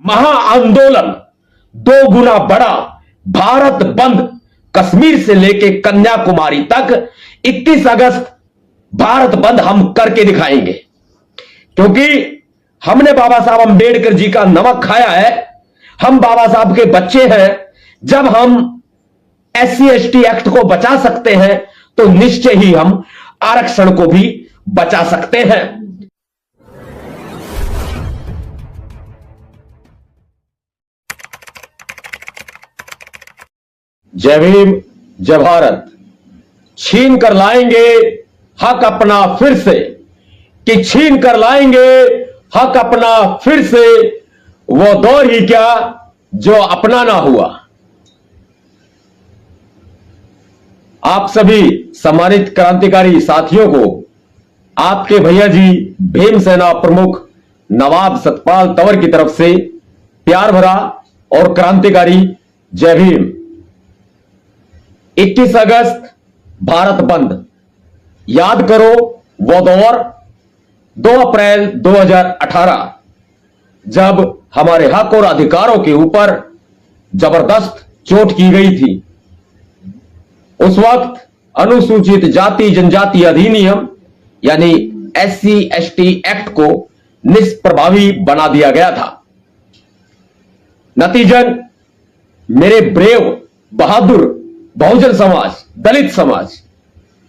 महाआंदोलन दो गुना बड़ा भारत बंद कश्मीर से लेके कन्याकुमारी तक 21 अगस्त भारत बंद हम करके दिखाएंगे, क्योंकि हमने बाबा साहब अंबेडकर जी का नमक खाया है। हम बाबा साहब के बच्चे हैं। जब हम SC/ST एक्ट को बचा सकते हैं तो निश्चय ही हम आरक्षण को भी बचा सकते हैं। जय भीम, जय भारत। छीन कर लाएंगे हक अपना फिर से, कि छीन कर लाएंगे हक अपना फिर से, वो दौर ही क्या जो अपना ना हुआ। आप सभी सम्मानित क्रांतिकारी साथियों को आपके भैया जी भीमसेना प्रमुख नवाब सतपाल तंवर की तरफ से प्यार भरा और क्रांतिकारी जय भीम। 21 अगस्त भारत बंद, याद करो वो दौर 2 अप्रैल 2018 जब हमारे हक और अधिकारों के ऊपर जबरदस्त चोट की गई थी। उस वक्त अनुसूचित जाति जनजाति अधिनियम यानी SC/ST एक्ट को निष्प्रभावी बना दिया गया था। नतीजन मेरे ब्रेव बहादुर बहुजन समाज, दलित समाज,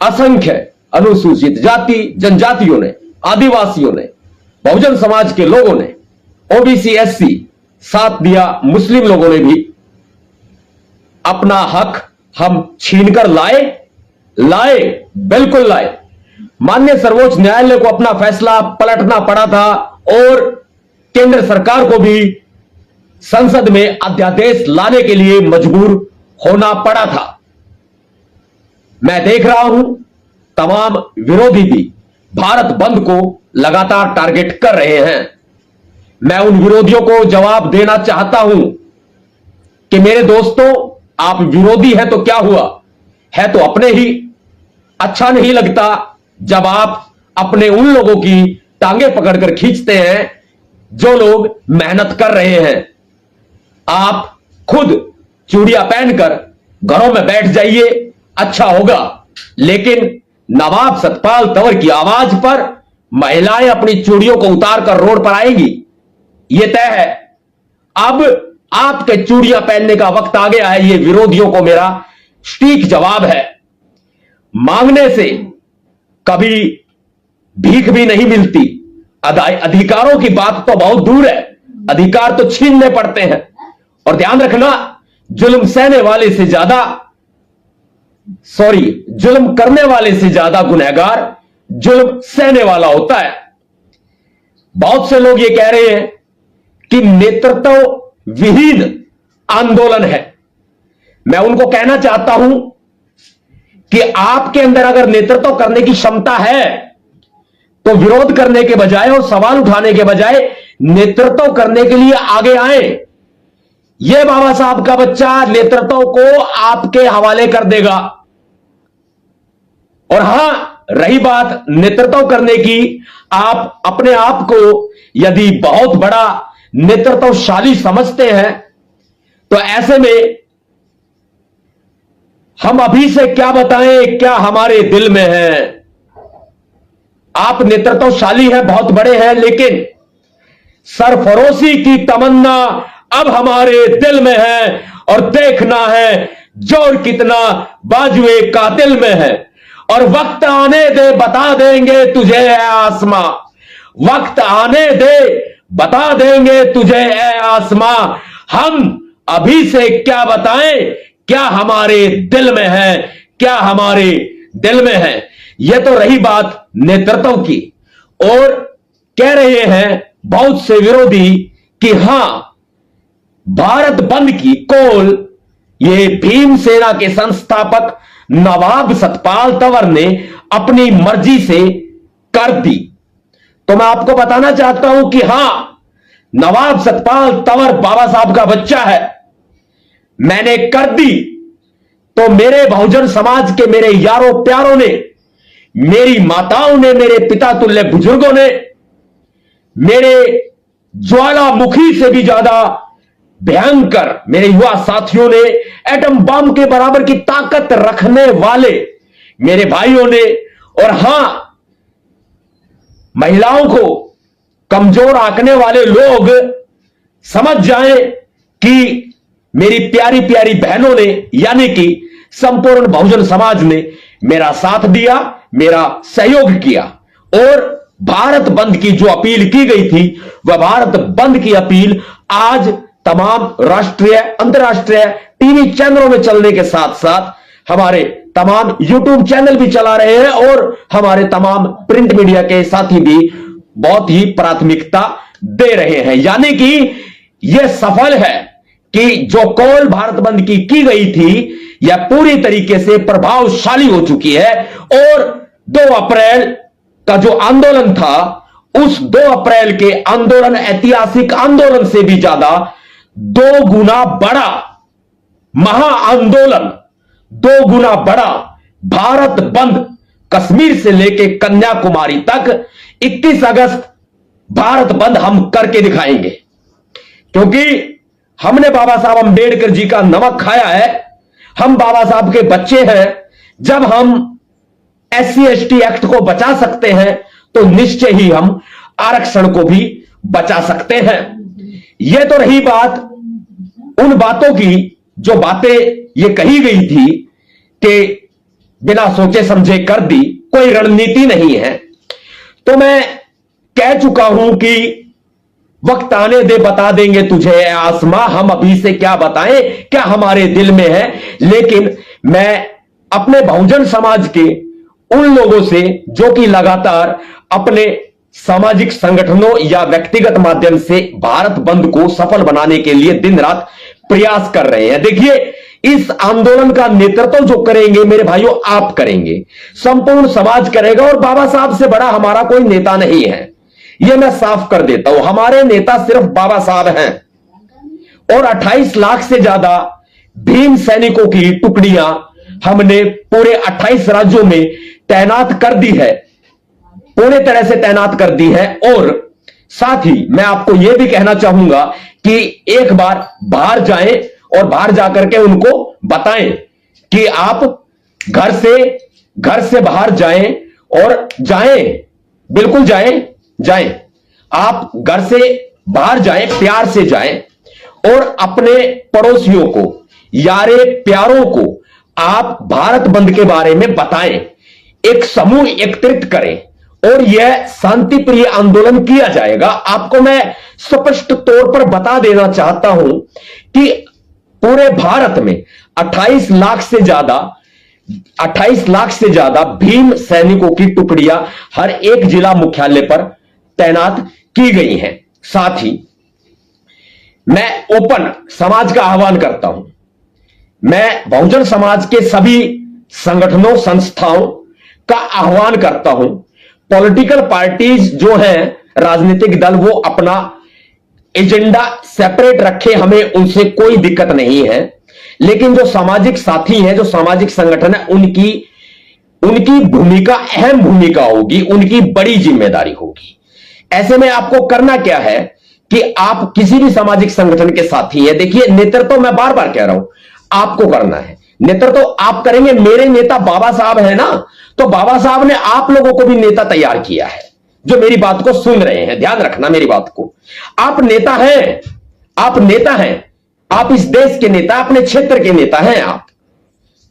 असंख्य अनुसूचित जाति जनजातियों ने, आदिवासियों ने, बहुजन समाज के लोगों ने, OBC SC साथ दिया, मुस्लिम लोगों ने भी अपना हक हम छीनकर लाए, बिल्कुल लाए। माननीय सर्वोच्च न्यायालय को अपना फैसला पलटना पड़ा था और केंद्र सरकार को भी संसद में अध्यादेश लाने के लिए मजबूर होना पड़ा था। मैं देख रहा हूं तमाम विरोधी भी भारत बंद को लगातार टारगेट कर रहे हैं। मैं उन विरोधियों को जवाब देना चाहता हूं कि मेरे दोस्तों, आप विरोधी हैं तो क्या हुआ, है तो अपने ही। अच्छा नहीं लगता जब आप अपने उन लोगों की टांगे पकड़कर खींचते हैं जो लोग मेहनत कर रहे हैं। आप खुद चूड़ियां पहनकर घरों में बैठ जाइए, अच्छा होगा। लेकिन नवाब सतपाल तंवर की आवाज पर महिलाएं अपनी चूड़ियों को उतारकर रोड पर आएंगी, यह तय है। अब आपके चूड़ियां पहनने का वक्त आ गया है। ये विरोधियों को मेरा सटीक जवाब है। मांगने से कभी भीख भी नहीं मिलती। अधिकारों की बात तो बहुत दूर है, अधिकार तो छीनने पड़ते हैं। और ध्यान रखना, जुल्म सहने वाले से ज्यादा जुल्म करने वाले से ज्यादा गुनहगार जुल्म सहने वाला होता है। बहुत से लोग ये कह रहे हैं कि नेतृत्व विहीन आंदोलन है। मैं उनको कहना चाहता हूं कि आपके अंदर अगर नेतृत्व करने की क्षमता है तो विरोध करने के बजाय और सवाल उठाने के बजाय नेतृत्व करने के लिए आगे आए। यह बाबा साहब का बच्चा नेतृत्व को आपके हवाले कर देगा। और हां, रही बात नेतृत्व करने की, आप अपने आप को यदि बहुत बड़ा नेतृत्वशाली समझते हैं तो ऐसे में हम अभी से क्या बताएं क्या हमारे दिल में है। आप नेतृत्वशाली हैं, बहुत बड़े हैं, लेकिन सरफरोशी की तमन्ना अब हमारे दिल में है और देखना है जोर कितना बाजुए कातिल में है। और वक्त आने दे बता देंगे तुझे ए आसमां, वक्त आने दे बता देंगे तुझे ए आसमां। हम अभी से क्या बताएं क्या हमारे दिल में है, क्या हमारे दिल में है। यह तो रही बात नेतृत्व की। और कह रहे हैं बहुत से विरोधी कि हां, भारत बंद की कॉल ये भीमसेना के संस्थापक नवाब सतपाल तंवर ने अपनी मर्जी से कर दी। तो मैं आपको बताना चाहता हूं कि हां, नवाब सतपाल तंवर बाबा साहब का बच्चा है। मैंने कर दी तो मेरे बहुजन समाज के मेरे यारों प्यारों ने, मेरी माताओं ने, मेरे पिता तुल्य बुजुर्गों ने, मेरे ज्वालामुखी से भी ज्यादा भयंकर मेरे युवा साथियों ने, एटम बम के बराबर की ताकत रखने वाले मेरे भाइयों ने, और हां, महिलाओं को कमजोर आंकने वाले लोग समझ जाएं कि मेरी प्यारी प्यारी बहनों ने, यानी कि संपूर्ण बहुजन समाज ने मेरा साथ दिया, मेरा सहयोग किया, और भारत बंद की जो अपील की गई थी, वह भारत बंद की अपील आज तमाम राष्ट्रीय अंतर्राष्ट्रीय टीवी चैनलों में चलने के साथ साथ हमारे तमाम यूट्यूब चैनल भी चला रहे हैं, और हमारे तमाम प्रिंट मीडिया के साथी भी बहुत ही प्राथमिकता दे रहे हैं। यानी कि यह सफल है कि जो कॉल भारत बंद की गई थी, यह पूरी तरीके से प्रभावशाली हो चुकी है, और 2 अप्रैल का जो आंदोलन था, उस 2 अप्रैल के आंदोलन, ऐतिहासिक आंदोलन से भी ज्यादा 2 गुना बड़ा महाआंदोलन, 2 गुना बड़ा भारत बंद, कश्मीर से लेकर कन्याकुमारी तक 21 अगस्त भारत बंद हम करके दिखाएंगे, क्योंकि हमने बाबा साहब अंबेडकर जी का नमक खाया है। हम बाबा साहब के बच्चे हैं। जब हम SC ST एक्ट को बचा सकते हैं, तो निश्चय ही हम आरक्षण को भी बचा सकते हैं। यह तो रही बात उन बातों की जो बातें ये कही गई थी कि बिना सोचे समझे कर दी, कोई रणनीति नहीं है। तो मैं कह चुका हूं कि वक्त आने दे बता देंगे तुझे आसमां, हम अभी से क्या बताएं, क्या हमारे दिल में है। लेकिन मैं अपने बहुजन समाज के उन लोगों से जो कि लगातार अपने सामाजिक संगठनों या व्यक्तिगत माध्यम से भारत बंद को सफल बनाने के लिए दिन रात प्रयास कर रहे हैं। देखिए, इस आंदोलन का नेतृत्व जो करेंगे मेरे भाइयों, आप करेंगे, संपूर्ण समाज करेगा, और बाबा साहब से बड़ा हमारा कोई नेता नहीं है। यह मैं साफ कर देता हूं। हमारे नेता सिर्फ बाबा साहब हैं, और 28 लाख से ज्यादा भीम सैनिकों की टुकड़ियां हमने पूरे 28 राज्यों में तैनात कर दी है, पूरी तरह से तैनात कर दी है। और साथ ही मैं आपको यह भी कहना चाहूंगा कि एक बार बाहर जाएं, और बाहर जाकर के उनको बताएं कि आप घर से बाहर जाएं, और जाएं, बिल्कुल जाएं, आप घर से बाहर जाएं, प्यार से जाएं, और अपने पड़ोसियों को, यारे प्यारों को आप भारत बंद के बारे में बताएं, एक समूह एकत्रित करें, और यह शांति प्रिय आंदोलन किया जाएगा। आपको मैं स्पष्ट तौर पर बता देना चाहता हूं कि पूरे भारत में 28 लाख से ज्यादा भीम सैनिकों की टुकड़ियां हर एक जिला मुख्यालय पर तैनात की गई हैं। साथ ही मैं ओपन समाज का आह्वान करता हूं। मैं बहुजन समाज के सभी संगठनों, संस्थाओं का आह्वान करता हूं। पॉलिटिकल पार्टीज जो हैं, राजनीतिक दल, वो अपना एजेंडा सेपरेट रखे, हमें उनसे कोई दिक्कत नहीं है। लेकिन जो सामाजिक साथी हैं, जो सामाजिक संगठन है, उनकी भूमिका, अहम भूमिका होगी, उनकी बड़ी जिम्मेदारी होगी। ऐसे में आपको करना क्या है कि आप किसी भी सामाजिक संगठन के साथी हैं। देखिए, नेतृत्व मैं बार बार कह रहा हूं, आपको करना है। नेतृत्व आप करेंगे। मेरे नेता बाबा साहब है ना, तो बाबा साहब ने आप लोगों को भी नेता तैयार किया है, जो मेरी बात को सुन रहे हैं। ध्यान रखना मेरी बात को। आप नेता हैं, आप नेता हैं, आप इस देश के नेता, अपने क्षेत्र के नेता हैं आप,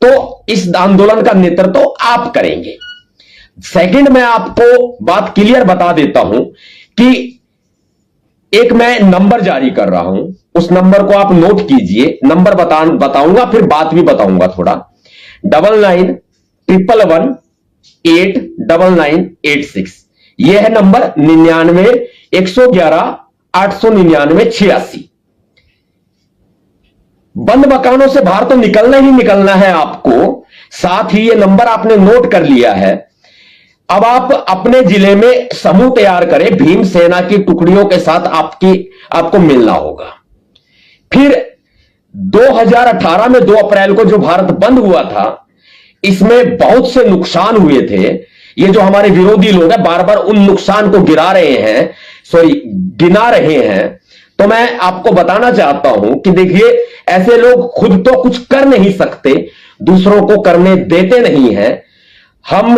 तो इस आंदोलन का नेतृत्व आप करेंगे। सेकंड, मैं आपको बात क्लियर बता देता हूं कि एक मैं नंबर जारी कर रहा हूं, उस नंबर को आप नोट कीजिए। नंबर बताऊंगा, फिर बात भी बताऊंगा थोड़ा। 9911189986, यह है नंबर। 9911189986। बंद मकानों से बाहर तो निकलना ही निकलना है आपको। साथ ही यह नंबर आपने नोट कर लिया है। अब आप अपने जिले में समूह तैयार करें, भीम सेना की टुकड़ियों के साथ आपको मिलना होगा। फिर 2018 में 2 अप्रैल को जो भारत बंद हुआ था, इसमें बहुत से नुकसान हुए थे। ये जो हमारे विरोधी लोग हैं, बार बार उन नुकसान को गिरा रहे हैं। सॉरी गिना रहे हैं, तो मैं आपको बताना चाहता हूं कि देखिए, ऐसे लोग खुद तो कुछ कर नहीं सकते, दूसरों को करने देते नहीं हैं। हम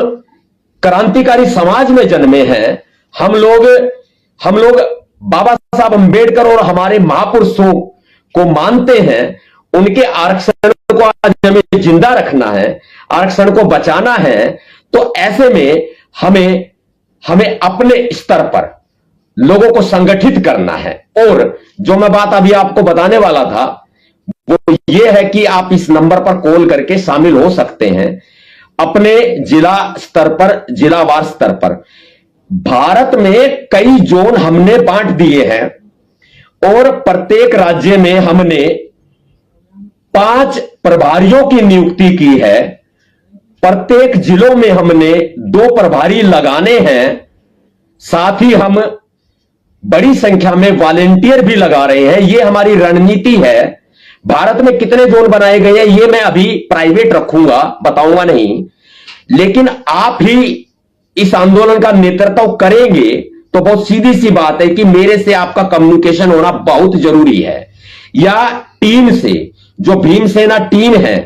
क्रांतिकारी समाज में जन्मे हैं। हम लोग बाबा साहब अंबेडकर और हमारे महापुरुषों को मानते हैं। उनके आरक्षण को आज हमें जिंदा रखना है, आरक्षण को बचाना है। तो ऐसे में हमें अपने स्तर पर लोगों को संगठित करना है। और जो मैं बात अभी आपको बताने वाला था वो ये है कि आप इस नंबर पर कॉल करके शामिल हो सकते हैं अपने जिला स्तर पर, जिलावार स्तर पर। भारत में कई जोन हमने बांट दिए हैं और प्रत्येक राज्य में हमने 5 प्रभारियों की नियुक्ति की है। प्रत्येक जिलों में हमने 2 प्रभारी लगाने हैं। साथ ही हम बड़ी संख्या में वॉलेंटियर भी लगा रहे हैं। यह हमारी रणनीति है। भारत में कितने जोन बनाए गए हैं ये मैं अभी प्राइवेट रखूंगा, बताऊंगा नहीं। लेकिन आप ही इस आंदोलन का नेतृत्व करेंगे तो बहुत सीधी सी बात है कि मेरे से आपका कम्युनिकेशन होना बहुत जरूरी है। या टीम से, जो भीमसेना टीम है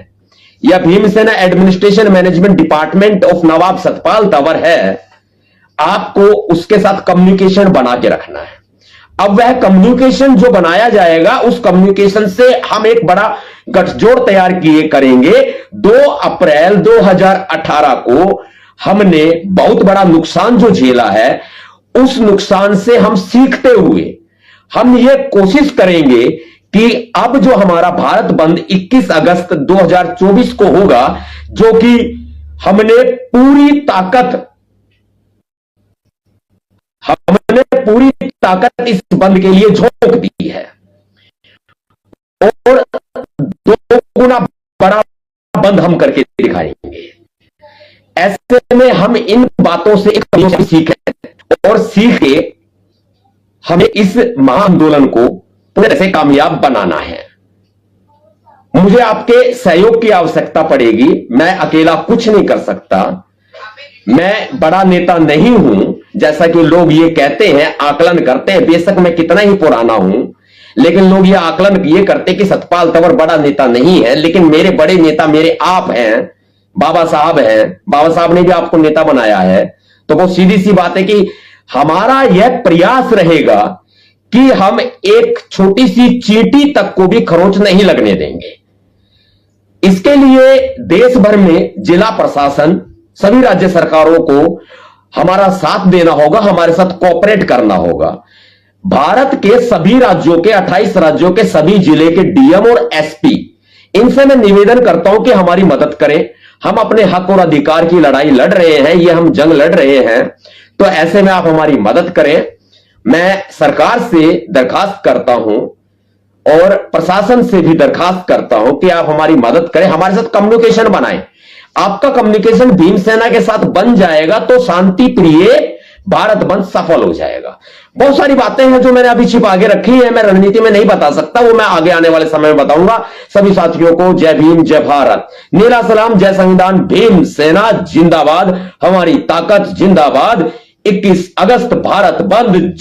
या Bhimsena administration management department of Nawab Satpal Tanwar है, आपको उसके साथ कम्युनिकेशन बना के रखना है। अब वह कम्युनिकेशन जो बनाया जाएगा, उस कम्युनिकेशन से हम एक बड़ा गठजोड़ तैयार करेंगे। 2 अप्रैल 2018 को हमने बहुत बड़ा नुकसान जो झेला है, उस नुकसान से हम सीखते हुए हम ये कोशिश करेंगे कि अब जो हमारा भारत बंद 21 अगस्त 2024 को होगा, जो कि हमने पूरी ताकत इस बंद के लिए झोंक दी है और 2 गुना बड़ा बंद हम करके दिखाएंगे। ऐसे में हम इन बातों से एक सीखें और सीख के हमें इस महाआंदोलन को पूरी तरह से कामयाब बनाना है। मुझे आपके सहयोग की आवश्यकता पड़ेगी। मैं अकेला कुछ नहीं कर सकता। मैं बड़ा नेता नहीं हूं, जैसा कि लोग ये कहते हैं, आकलन करते हैं। बेशक मैं कितना ही पुराना हूं, लेकिन लोग ये आकलन ये करते कि सतपाल तंवर बड़ा नेता नहीं है। लेकिन मेरे बड़े नेता मेरे आप हैं, बाबा साहब हैं। बाबा साहब ने भी आपको नेता बनाया है। तो बहुत सीधी सी बात है कि हमारा यह प्रयास रहेगा कि हम एक छोटी सी चींटी तक को भी खरोंच नहीं लगने देंगे। इसके लिए देश भर में जिला प्रशासन, सभी राज्य सरकारों को हमारा साथ देना होगा, हमारे साथ कोऑपरेट करना होगा। भारत के सभी राज्यों के 28 राज्यों के सभी जिले के डीएम और एसपी, इनसे मैं निवेदन करता हूं कि हमारी मदद करें। हम अपने हक और अधिकार की लड़ाई लड़ रहे हैं, ये हम जंग लड़ रहे हैं, तो ऐसे में आप हमारी मदद करें। मैं सरकार से दरखास्त करता हूं और प्रशासन से भी दरखास्त करता हूं कि आप हमारी मदद करें, हमारे साथ कम्युनिकेशन बनाएं। आपका कम्युनिकेशन भीमसेना के साथ बन जाएगा तो शांति प्रिय भारत बंद सफल हो जाएगा। बहुत सारी बातें हैं जो मैंने अभी छिपा के रखी है, मैं रणनीति में नहीं बता सकता, वो मैं आगे आने वाले समय में बताऊंगा। सभी साथियों को जय भीम, जय भारत, नीला सलाम, जय संविधान, भीम सेना जिंदाबाद, हमारी ताकत जिंदाबाद। 21 अगस्त भारत बंद